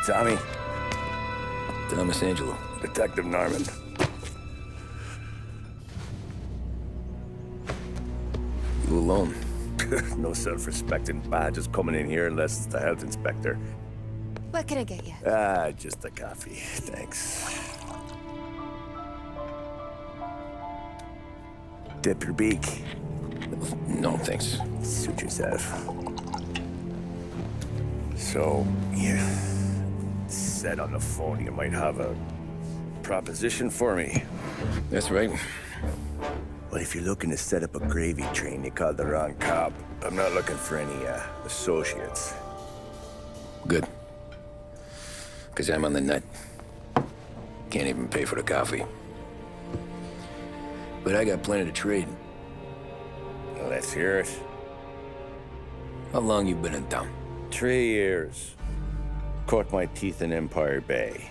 Tommy. Thomas Angelo. Detective Norman. You alone? No self-respecting badges coming in here unless it's the health inspector. What can I get you? Just a coffee. Thanks. Dip your beak. No, thanks. Suit yourself. So, you said on the phone you might have a proposition for me. That's right. Well, if you're looking to set up a gravy train, you called the wrong cop. I'm not looking for any, associates. Good. Because I'm on the nut. Can't even pay for the coffee. But I got plenty to trade. Well, let's hear it. How long you been in town? 3 years. Caught my teeth in Empire Bay.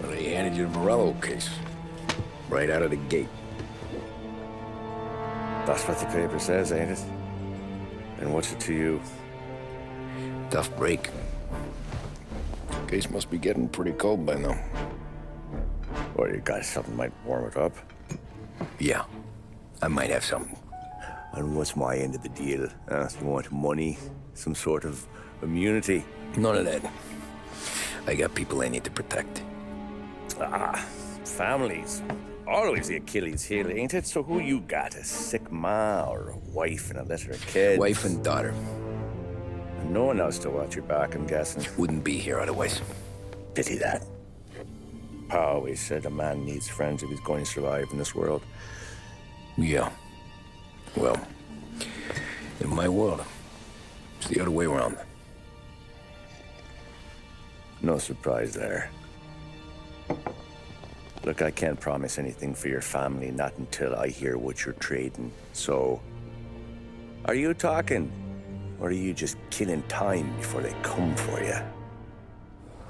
Well, they handed you the Morello case. Right out of the gate. That's what the paper says, ain't it? And what's it to you? Tough break. Case must be getting pretty cold by now. Or you got something might warm it up? Yeah, I might have something. And what's my end of the deal? You want money? Some sort of immunity? None of that. I got people I need to protect. Families. Always the Achilles heel, ain't it? So who you got? A sick ma or a wife and a litter of kids? Wife and daughter. And no one else to watch your back, I'm guessing. Wouldn't be here otherwise. Pity that. Pa always said a man needs friends if he's going to survive in this world. Yeah. Well, in my world, it's the other way around. No surprise there. Look, I can't promise anything for your family, not until I hear what you're trading. So, are you talking? Or are you just killing time before they come for you?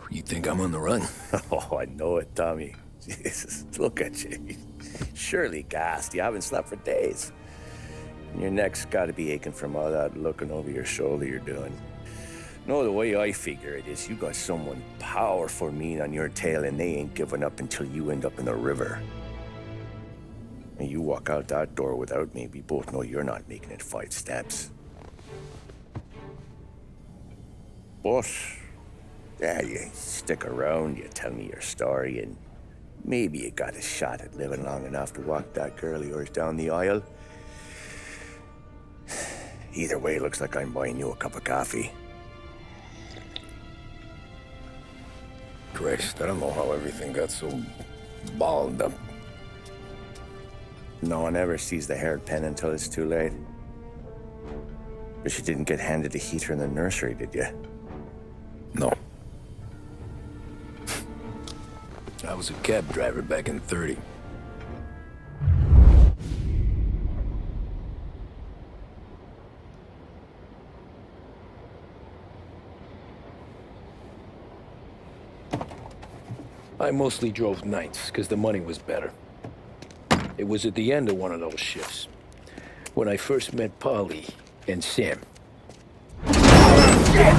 You think I'm on the run? Oh, I know it, Tommy. Jesus, look at you. Surely gassed. You haven't slept for days. And your neck's got to be aching from all that looking over your shoulder you're doing. No, the way I figure it is you got someone powerful mean on your tail and they ain't giving up until you end up in the river. And you walk out that door without me, we both know you're not making it 5 steps. But, yeah, you stick around, you tell me your story, and maybe you got a shot at living long enough to walk that girl of yours down the aisle. Either way, it looks like I'm buying you a cup of coffee. Christ, I don't know how everything got so balled up. No one ever sees the haired pen until it's too late. But you didn't get handed a heater in the nursery, did you? No. I was a cab driver back in '30. I mostly drove nights, because the money was better. It was at the end of one of those shifts, when I first met Polly and Sam. Shit!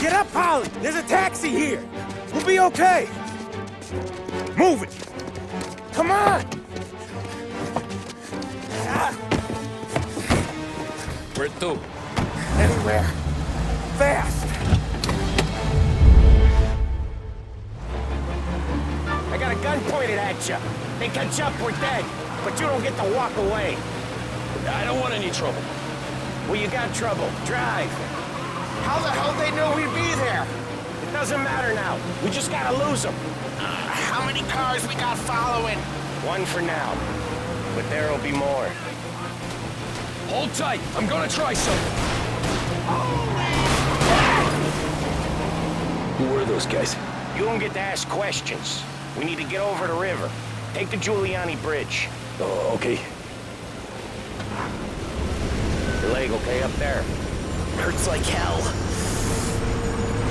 Get up, Polly! There's a taxi here! We'll be okay! Move it! Come on! Where to? Anywhere. Fast! I got a gun pointed at you. They can jump, we're dead. But you don't get to walk away. I don't want any trouble. Well, you got trouble. Drive. How the hell they know we'd be there? It doesn't matter now. We just gotta lose them. How many cars we got following? One for now. But there'll be more. Hold tight. I'm gonna try something. Who were those guys? You don't get to ask questions. We need to get over the river. Take the Giuliani Bridge. Oh, okay. Your leg okay up there? Hurts like hell.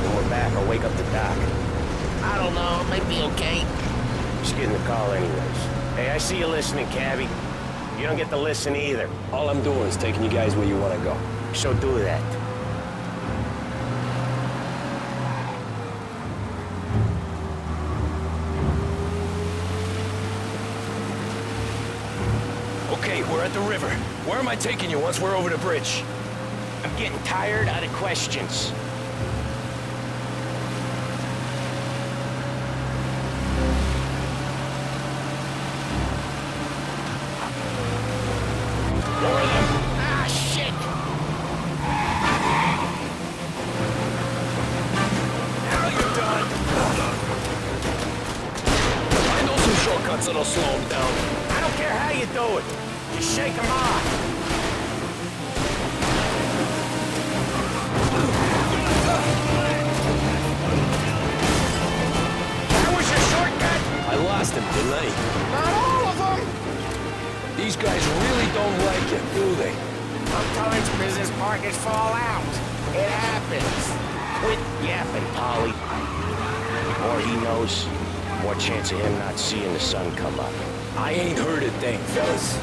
When we're back, I'll wake up the doc. I don't know, it might be okay. Just getting the call anyways. Hey, I see you listening, cabbie. You don't get to listen either. All I'm doing is taking you guys where you want to go. So do that. Okay, we're at the river. Where am I taking you once we're over the bridge? I'm getting tired out of questions. More of them. Ah, shit! Now you're done. I know some shortcuts that'll slow them down. I don't care how you do it. Just shake them off. That was your shortcut? I lost him, didn't I? Not all of them. These guys really don't like it, do they? Sometimes business partners fall out. It happens. Quit yapping, Polly. The more he knows, the more chance of him not seeing the sun come up. I ain't heard a thing, fellas.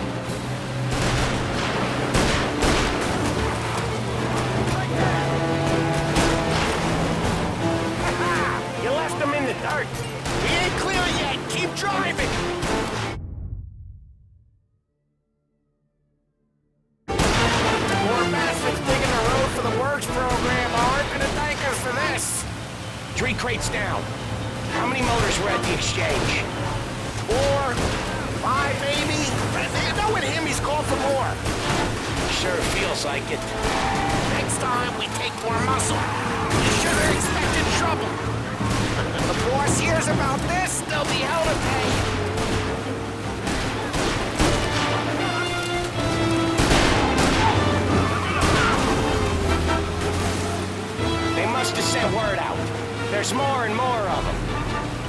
You left him in the dirt. We ain't clear yet! Keep driving! Poor bastards digging the road for the works program aren't gonna thank us for this. 3 crates down. How many motors were at the exchange? 4, 5 maybe? Knowing him, he's called for more. Sure feels like it. Next time, we take more muscle. You should have expected trouble. The boss hears about this, there'll be hell to pay. They must have sent word out. There's more and more of them.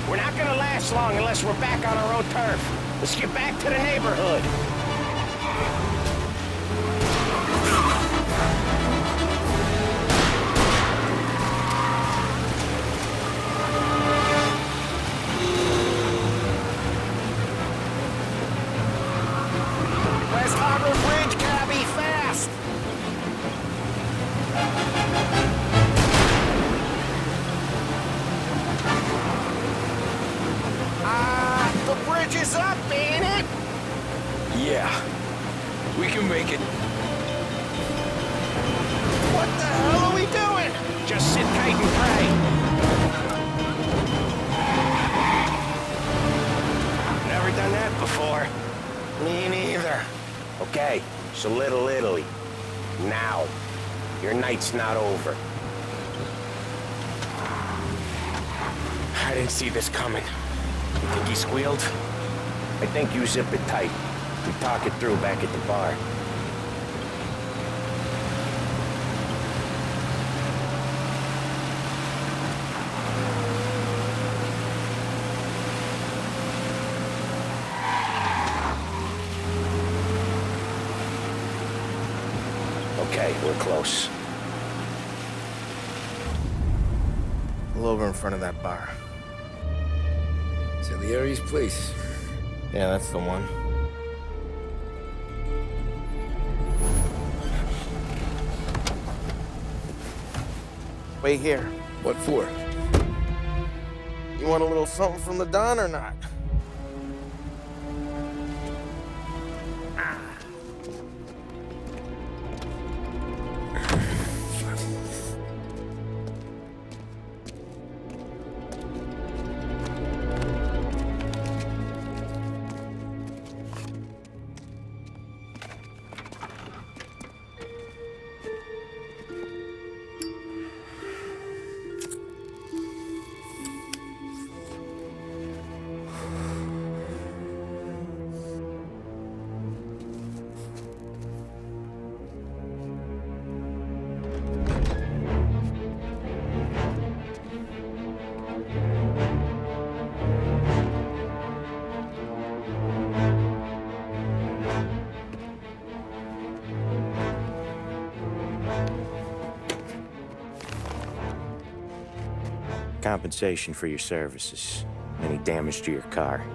We're not gonna last long unless we're back on our own turf. Let's get back to the neighborhood. West Harbor Bridge, cabby, fast! The bridge is up, ain't it? Yeah. We can make it. What the hell are we doing? Just sit tight and pray. Never done that before. Me neither. Okay, so Little Italy. Now. Your night's not over. I didn't see this coming. You think he squealed? I think you zip it tight. We talk it through back at the bar. Okay, we're close. Pull over in front of that bar. Salieri's place. Yeah, that's the one. Wait here. What for? You want a little something from the Don or not? Compensation for your services. Any damage to your car.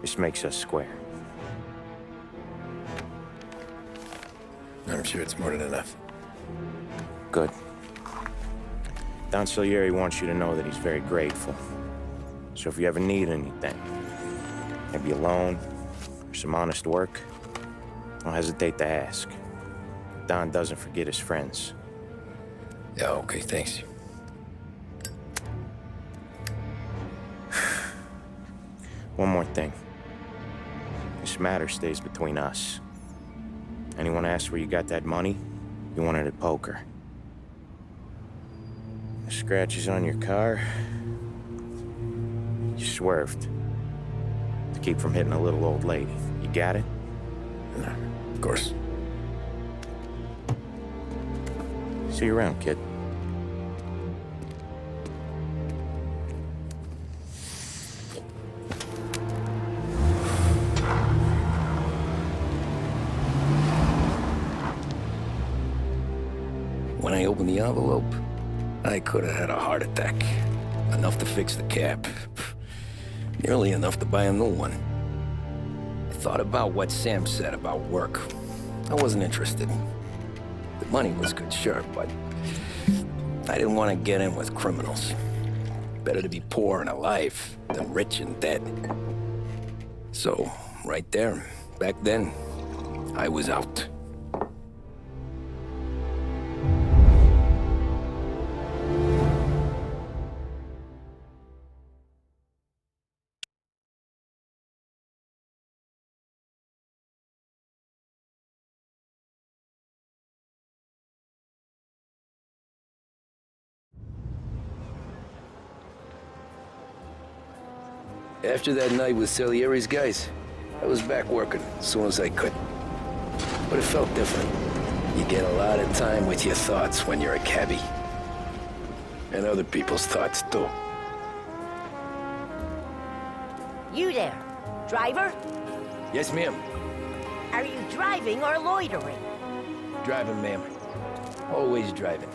This makes us square. I'm sure it's more than enough. Good. Don Salieri wants you to know that he's very grateful. So if you ever need anything, maybe a loan or some honest work, don't hesitate to ask. Don doesn't forget his friends. Yeah, okay, thanks. One more thing. This matter stays between us. Anyone asks where you got that money, you won it at poker. The scratches on your car, you swerved. To keep from hitting a little old lady. You got it? Of course. See you around, kid. When I opened the envelope, I could have had a heart attack. Enough to fix the cap. Nearly enough to buy a new one. I thought about what Sam said about work. I wasn't interested. The money was good, sure, but I didn't want to get in with criminals. Better to be poor and alive than rich and dead. So, right there, back then, I was out. After that night with Salieri's guys, I was back working as soon as I could. But it felt different. You get a lot of time with your thoughts when you're a cabbie. And other people's thoughts, too. You there, driver? Yes, ma'am. Are you driving or loitering? Driving, ma'am. Always driving.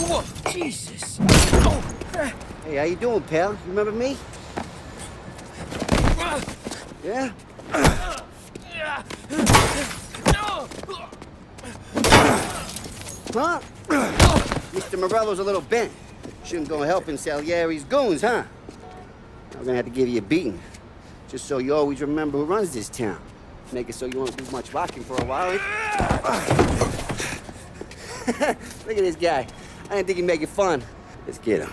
Whoa, Jesus! Hey, how you doing, pal? You remember me? Yeah? Huh? Mr. Morello's a little bent. Shouldn't go helping Salieri's goons, huh? I'm gonna have to give you a beating. Just so you always remember who runs this town. Make it so you won't do much rocking for a while. Look at this guy. I didn't think he'd make it fun. Let's get him.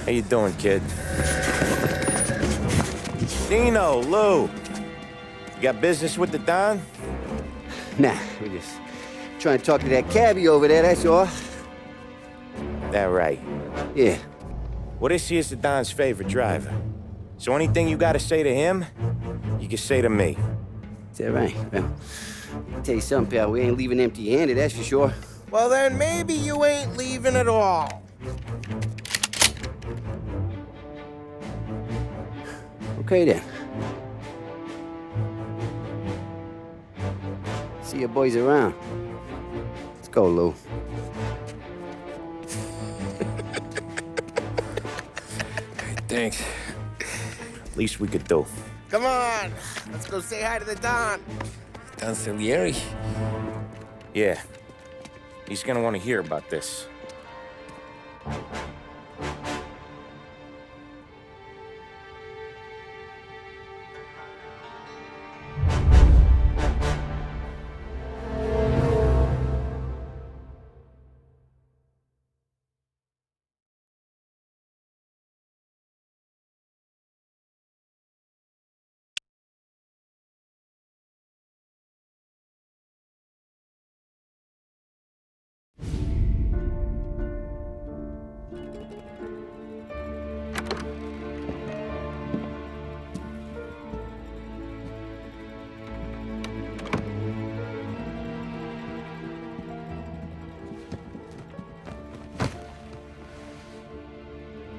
How you doing, kid? Dino, Lou. You got business with the Don? Nah, we're just trying to talk to that cabbie over there, that's all. That right. Yeah. Well, this here's the Don's favorite driver. So anything you gotta say to him, you can say to me. Is that right? Well, I'll tell you something, pal. We ain't leaving empty-handed, that's for sure. Well, then maybe you ain't leaving at all. Okay, then. See your boys around. Let's go, Lou. Thanks. Least we could do. Come on, let's go say hi to the Don. Don Salieri? Yeah. He's gonna want to hear about this.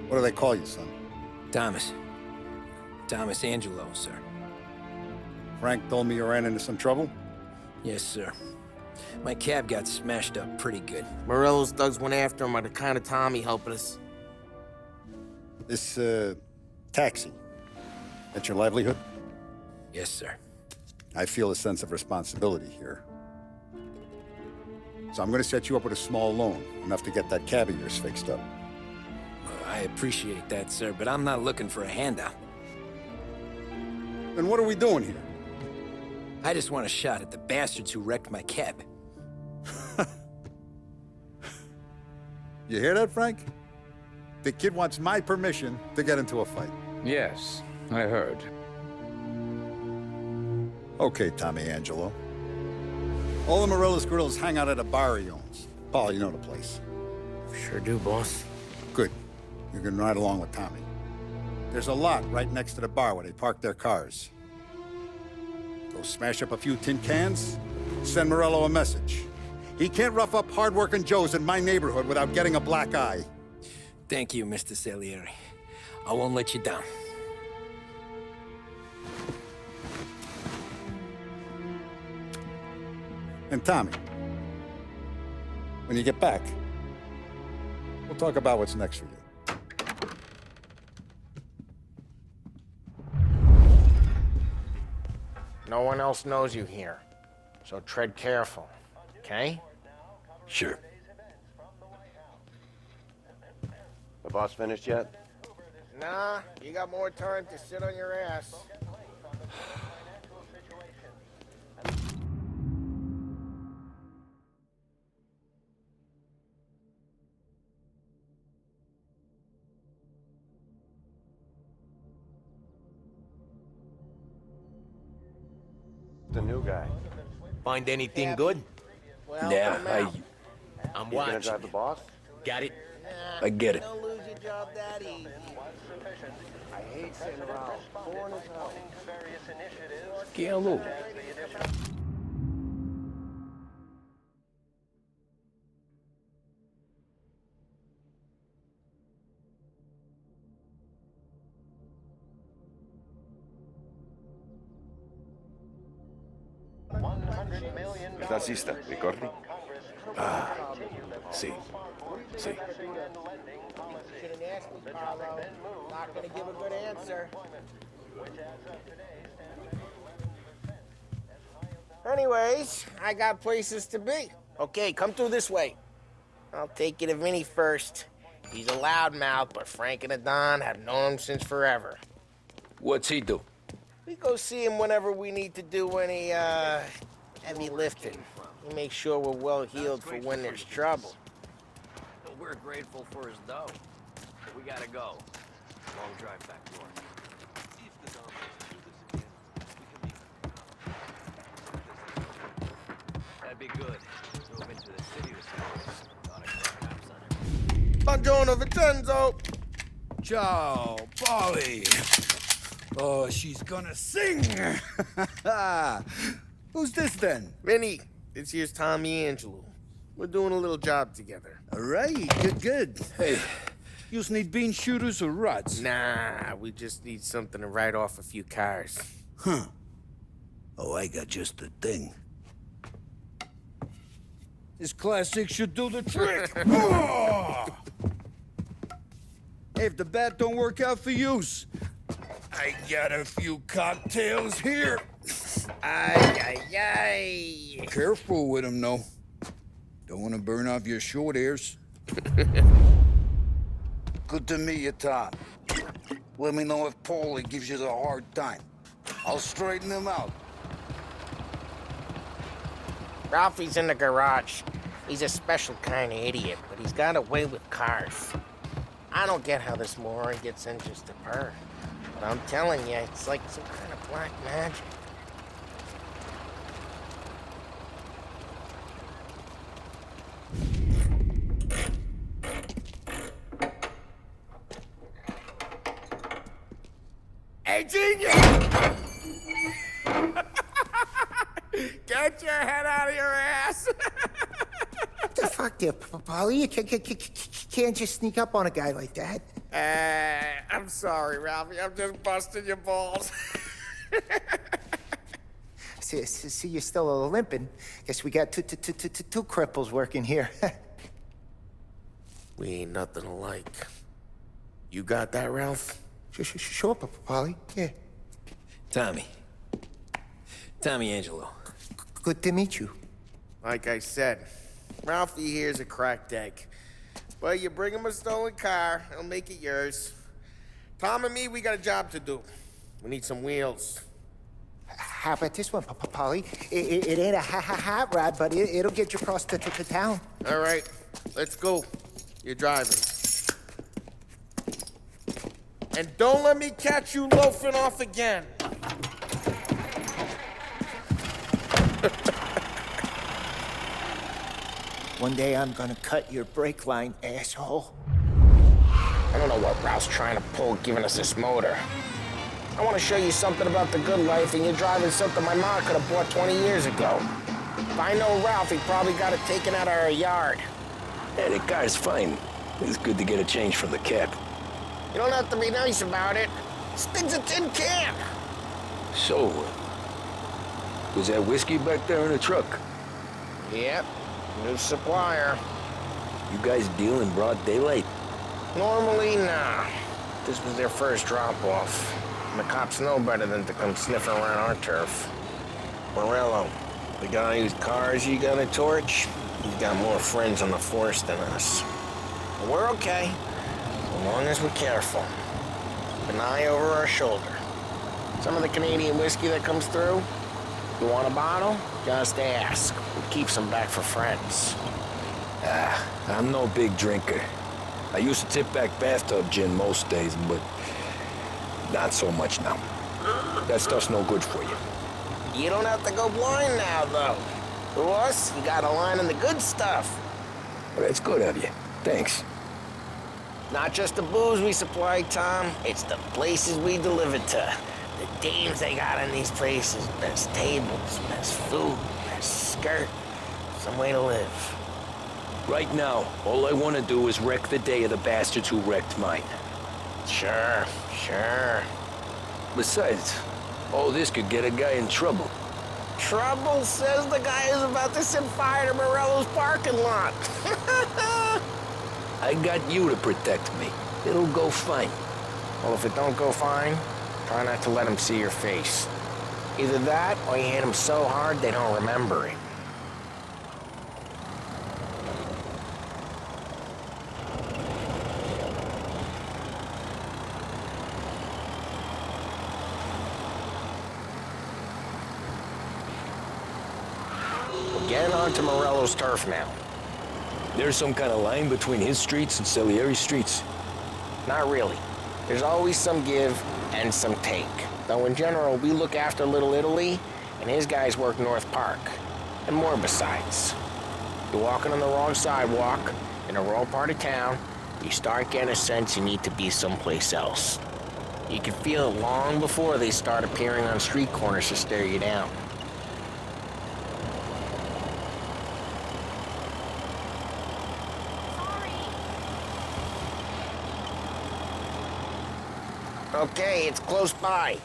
What do they call you, son? Thomas. Thomas Angelo, sir. Frank told me you ran into some trouble? Yes, sir. My cab got smashed up pretty good. Morello's thugs went after him by the kind of Tommy helping us. This, taxi. That's your livelihood? Yes, sir. I feel a sense of responsibility here. So I'm gonna set you up with a small loan, enough to get that cab of yours fixed up. I appreciate that, sir, but I'm not looking for a handout. Then what are we doing here? I just want a shot at the bastards who wrecked my cab. You hear that, Frank? The kid wants my permission to get into a fight. Yes, I heard. Okay, Tommy Angelo. All the Morello's grills hang out at a bar he owns. Paul, you know the place. Sure do, boss. Good. You can ride along with Tommy. There's a lot right next to the bar where they park their cars. Go smash up a few tin cans, send Morello a message. He can't rough up hard-working Joes in my neighborhood without getting a black eye. Thank you, Mr. Salieri. I won't let you down. And Tommy, when you get back, we'll talk about what's next for you. No one else knows you here, so tread careful, okay? Sure. The boss finished yet? Nah, you got more time to sit on your ass. The new guy. Find anything good? Well, Yeah, I'm You gonna drive the boss? Got it. I get it. Don't lose your job that easy. I hate sitting around. Boring as hell. Que louco. ¿Estás lista, ricordi? Sí. Sí. Shouldn't ask me, Carlo. Not gonna give a good answer. Anyways, I got places to be. Okay, come through this way. I'll take you to Vinny first. He's a loudmouth, but Frank and the Don have known him since forever. What's he do? We go see him whenever we need to do any, heavy lifting. We make sure we're well healed for when there's trouble. We're grateful for his dough. We gotta go. Long drive back north. That'd be good. Drove into the city this morning. Thought I saw cops on it. Buongiorno, Vincenzo! Ciao, Polly. Oh, she's gonna sing. Who's this then? Vinny, this here's Tommy Angelo. We're doing a little job together. All right, good. Hey, you need bean shooters or rods? Nah, we just need something to write off a few cars. Huh. Oh, I got just the thing. This classic should do the trick. Oh! Hey, if the bat don't work out for yous, I got a few cocktails here. Ay, ay, ay. Careful with them, though. Don't want to burn off your short hairs. Good to meet you, Tom. Let me know if Paulie gives you the hard time. I'll straighten him out. Ralphie's in the garage. He's a special kind of idiot, but he's got a way with cars. I don't get how this moron gets in just a purr. But I'm telling you, it's like some kind of black magic. Hey, genius! Get your head out of your ass! What the fuck there, Polly? You can't just sneak up on a guy like that. I'm sorry, Ralphie. I'm just busting your balls. See, you're still limping. Guess we got two cripples working here. We ain't nothing alike. You got that, Ralph? Sure, Polly. Yeah. Tommy Angelo. Good to meet you. Like I said, Ralphie here's a cracked egg. But you bring him a stolen car, he'll make it yours. Tom and me, we got a job to do. We need some wheels. How about this one, Polly? It ain't a hot rod, but it'll get you across to town. All right, let's go. You're driving. And don't let me catch you loafing off again. One day I'm gonna cut your brake line, asshole. I don't know what Ralph's trying to pull giving us this motor. I want to show you something about the good life, and you're driving something my mom could have bought 20 years ago. If I know Ralph, he probably got it taken out of our yard. Yeah, the car's fine. It's good to get a change from the cab. You don't have to be nice about it. This thing's a tin can. So, was that whiskey back there in the truck? Yep, new supplier. You guys deal in broad daylight? Normally, nah. This was their first drop-off. And the cops know better than to come sniffing around our turf. Morello, the guy whose cars you got a torch, he's got more friends on the force than us. But we're okay, as long as we're careful. Keep an eye over our shoulder. Some of the Canadian whiskey that comes through, you want a bottle? Just ask. We keep some back for friends. I'm no big drinker. I used to tip back bathtub gin most days, but not so much now. That stuff's no good for you. You don't have to go blind now, though. To us, you got a line in the good stuff. Well, that's good of you. Thanks. Not just the booze we supply, Tom. It's the places we deliver to. The dames they got in these places. Best tables, best food, best skirt. Some way to live. Right now, all I want to do is wreck the day of the bastards who wrecked mine. Sure. Besides, all this could get a guy in trouble. Trouble says the guy is about to set fire to Morello's parking lot. I got you to protect me. It'll go fine. Well, if it don't go fine, try not to let him see your face. Either that, or you hit him so hard they don't remember it. We're getting onto Morello's turf now. There's some kind of line between his streets and Salieri's streets? Not really. There's always some give and some take. Though in general, we look after Little Italy, and his guys work North Park. And more besides. You're walking on the wrong sidewalk, in the wrong part of town, you start getting a sense you need to be someplace else. You can feel it long before they start appearing on street corners to stare you down. Okay, it's close by.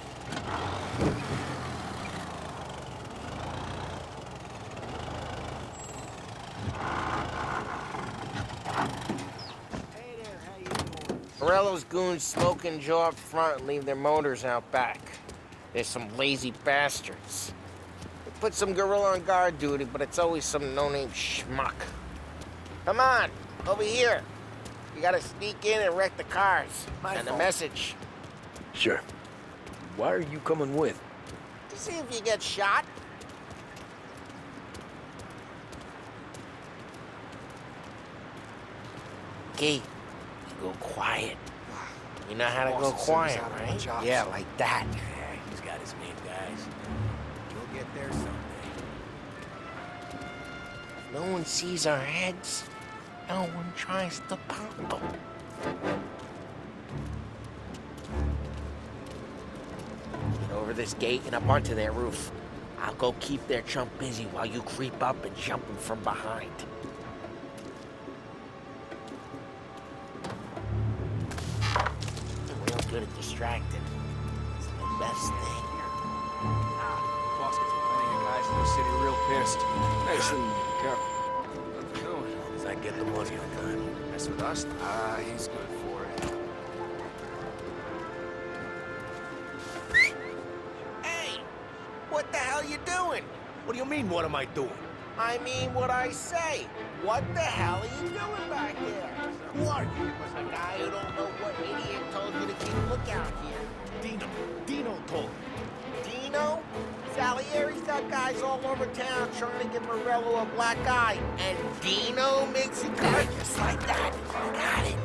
Morello's goons smoke and jaw up front and leave their motors out back. There's some lazy bastards. They put some gorilla on guard duty, but it's always some no-name schmuck. Come on, over here. You gotta sneak in and wreck the cars. And the message. Sure. Why are you coming with? To see if you get shot. Okay, you go quiet. You know how to go quiet, right? Yeah, like that. Yeah, he's got his main guys. We'll get there someday. If no one sees our heads, no one tries to pop them. Get over this gate and up onto their roof. I'll go keep their chump busy while you creep up and jump him from behind. Real good at distracting. It's the best thing. Boss gets plenty of guys in the city real pissed. Listen, careful. What are you doing? As I get the money on time. Mess with us? He's good for it. Hey! What the hell you doing? What do you mean, what am I doing? I mean what I say. What the hell are you doing back there? Who are you? A guy who don't know what idiot told you to keep a lookout here. Dino told me. Dino? Salieri's got guys all over town trying to give Morello a black eye. And Dino makes it cut just like that. Got it.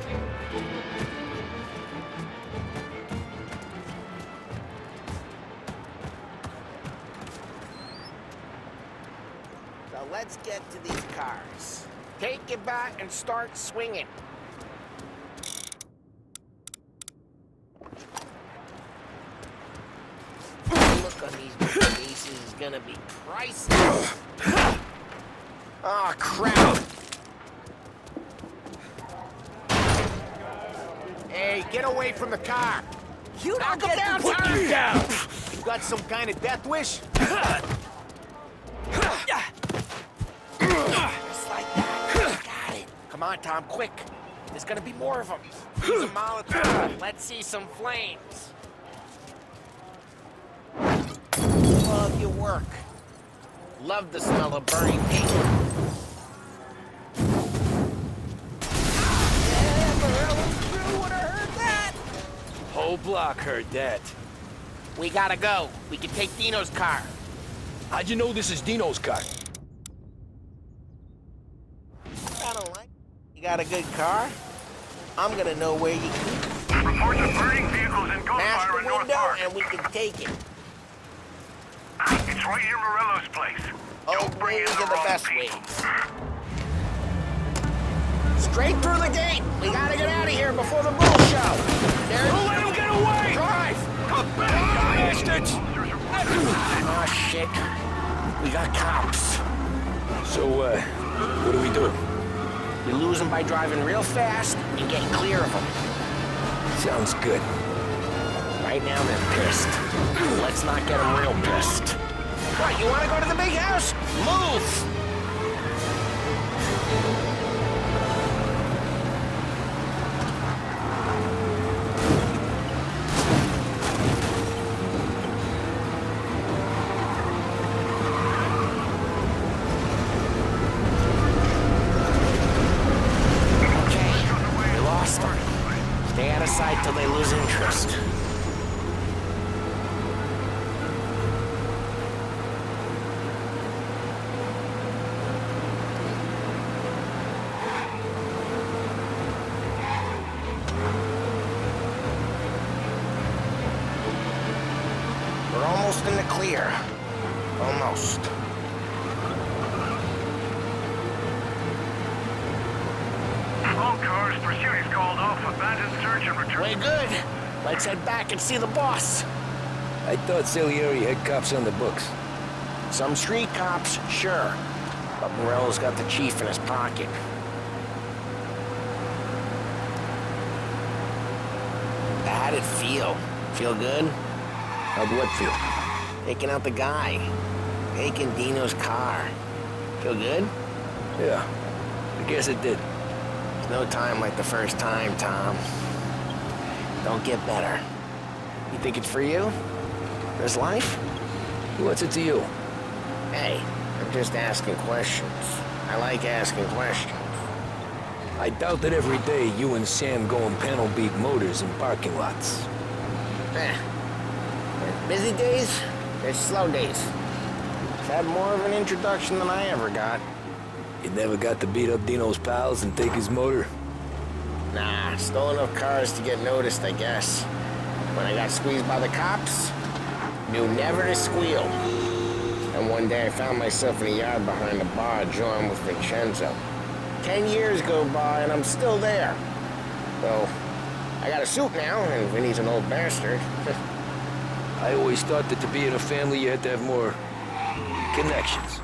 So let's get to these cars. Take it back and start swinging. The look on these faces is gonna be priceless. Oh, crap. There Hey, get away from the car! You Knock don't him get down, to put Tom! me down! You got some kind of death wish? Just like that. Got it. Come on, Tom, quick. There's gonna be more of them. Use a Molotov. Let's see some flames. Love your work. Love the smell of burning paint. Yeah, Morello's crew would have heard that. Whole block heard that. We gotta go. We can take Dino's car. How'd you know this is Dino's car? I don't like. You got a good car? I'm gonna know where you keep it. Reports of burning vehicles and Smash gunfire the in North window Park. and we can take it. It's right near Morello's place. Old ways are the best ways. Straight through the gate. We gotta get out of here before the bull show. Don't let him get away! Drive! Bastards! Oh, shit. We got cops. So, what are we doing? You lose them by driving real fast and getting clear of them. Sounds good. Right now they're pissed. Let's not get them real pissed. What, you want to go to the big house? Move! Stay out of sight till they lose interest. We're almost in the clear. Almost. All cars, pursuit is called off. Abandoned search and return. Way good. Let's head back and see the boss. I thought Salieri had cops on the books. Some street cops, sure. But Morello's got the chief in his pocket. How'd it feel? Feel good? How'd what feel? Taking out the guy. Taking Dino's car. Feel good? Yeah, I guess it did. There's no time like the first time, Tom. Don't get better. You think it's for you? This life? What's it to you? Hey, I'm just asking questions. I like asking questions. I doubt that every day you and Sam go and panel beat motors in parking lots. There's busy days, there's slow days. I've had more of an introduction than I ever got. You never got to beat up Dino's pals and take his motor? Nah, stole enough cars to get noticed, I guess. When I got squeezed by the cops, knew never to squeal. And one day I found myself in a yard behind a bar, joined with Vincenzo. 10 years go by and I'm still there. So, I got a suit now, and Vinny's an old bastard. I always thought that to be in a family you had to have more connections.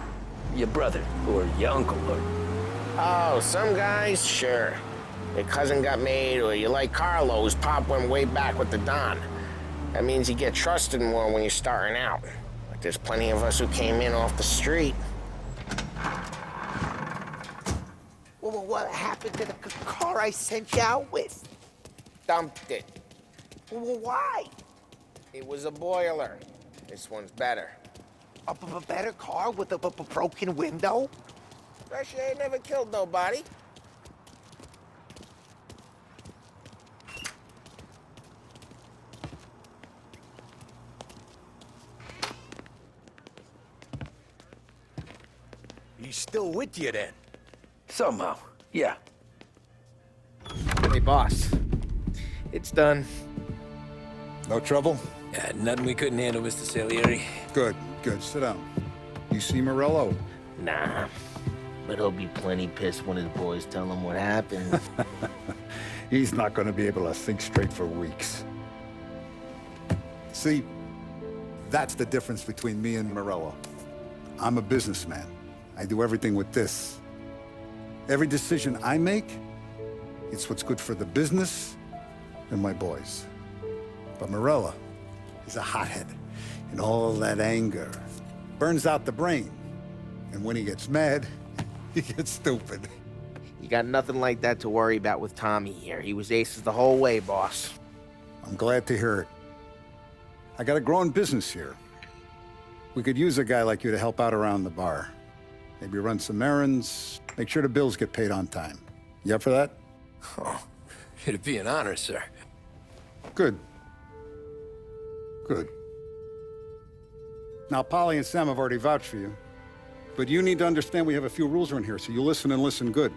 Your brother, or your uncle, or... Oh, some guys, sure. Your cousin got made, or you like Carlos, Pop went way back with the Don. That means you get trusted more when you're starting out. But there's plenty of us who came in off the street. Well, what happened to the car I sent you out with? Dumped it. Well, why? It was a boiler. This one's better. A better car with a broken window? Especially ain't never killed nobody. He's still with you then? Somehow, yeah. Hey, boss. It's done. No trouble? Yeah, nothing we couldn't handle, Mr. Salieri. Good, good. Sit down. You see Morello? Nah. But he'll be plenty pissed when his boys tell him what happened. He's not going to be able to think straight for weeks. See, that's the difference between me and Morello. I'm a businessman. I do everything with this. Every decision I make, it's what's good for the business than my boys. But Morella, he's a hothead. And all that anger burns out the brain. And when he gets mad, he gets stupid. You got nothing like that to worry about with Tommy here. He was aces the whole way, boss. I'm glad to hear it. I got a growing business here. We could use a guy like you to help out around the bar. Maybe run some errands, make sure the bills get paid on time. You up for that? Oh, it'd be an honor, sir. Good. Good. Now, Polly and Sam have already vouched for you. But you need to understand we have a few rules around here, so you listen and listen good.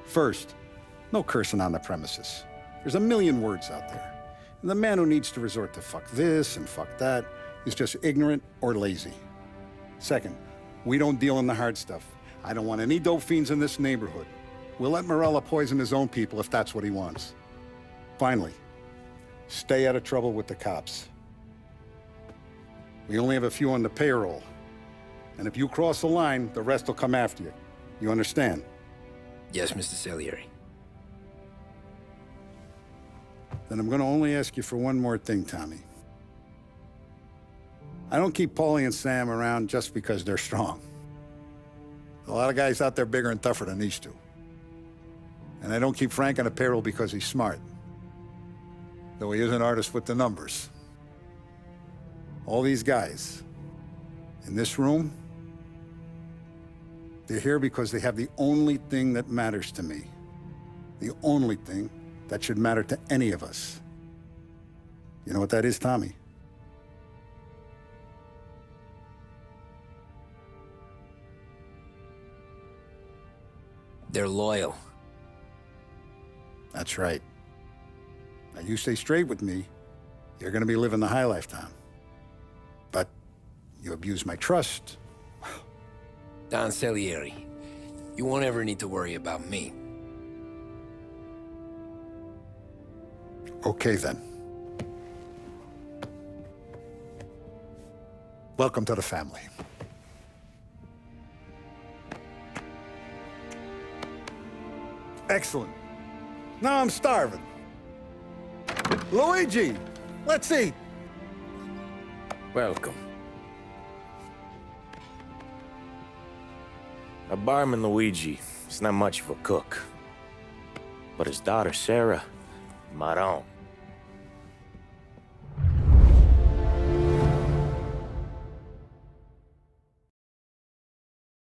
First, no cursing on the premises. There's a million words out there. And the man who needs to resort to fuck this and fuck that is just ignorant or lazy. Second, we don't deal in the hard stuff. I don't want any dope fiends in this neighborhood. We'll let Morella poison his own people if that's what he wants. Finally, stay out of trouble with the cops. We only have a few on the payroll. And if you cross the line, the rest will come after you. You understand? Yes, Mr. Salieri. Then I'm gonna only ask you for one more thing, Tommy. I don't keep Paulie and Sam around just because they're strong. A lot of guys out there bigger and tougher than these two. And I don't keep Frank on the payroll because he's smart. Though he is an artist with the numbers. All these guys in this room, they're here because they have the only thing that matters to me. The only thing that should matter to any of us. You know what that is, Tommy? They're loyal. That's right. Now you stay straight with me, you're gonna be living the high life, Tom. But you abuse my trust. Don Salieri, you won't ever need to worry about me. Okay, then. Welcome to the family. Excellent. Now I'm starving. Luigi, let's eat. Welcome. A barman Luigi is not much of a cook. But his daughter, Sarah, Maron,